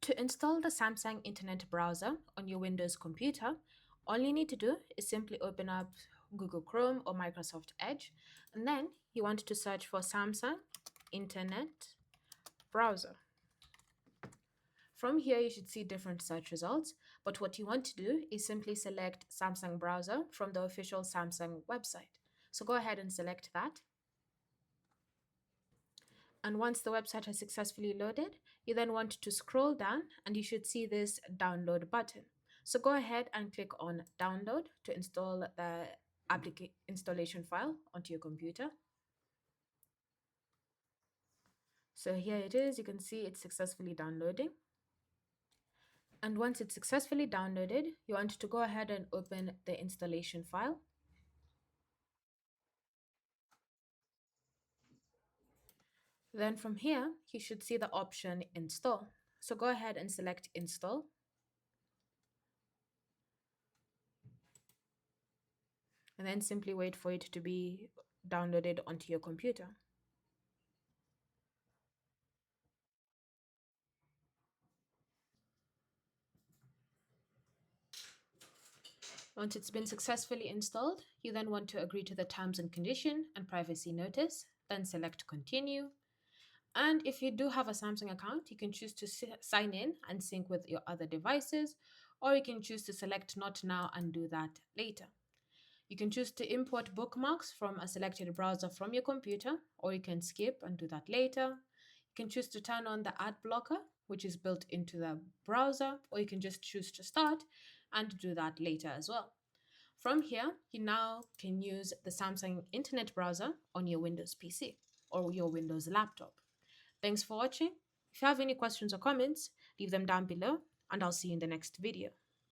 To install the Samsung Internet Browser on your Windows computer, all you need to do is simply open up Google Chrome or Microsoft Edge, and then you want to search for Samsung Internet Browser. From here, you should see different search results, but what you want to do is simply select Samsung Browser from the official Samsung website. So go ahead and select that. And once the website has successfully loaded, you then want to scroll down and you should see this download button. So go ahead and click on download to install the installation file onto your computer. So here it is, you can see it's successfully downloading. And once it's successfully downloaded, you want to go ahead and open the installation file. Then from here, you should see the option install. So go ahead and select install. And then simply wait for it to be downloaded onto your computer. Once it's been successfully installed, you then want to agree to the terms and condition and privacy notice, then select continue. And if you do have a Samsung account, you can choose to sign in and sync with your other devices, or you can choose to select not now and do that later. You can choose to import bookmarks from a selected browser from your computer, or you can skip and do that later. You can choose to turn on the ad blocker, which is built into the browser, or you can just choose to start and do that later as well. From here, you now can use the Samsung Internet Browser on your Windows PC or your Windows laptop. Thanks for watching. If you have any questions or comments, leave them down below, and I'll see you in the next video.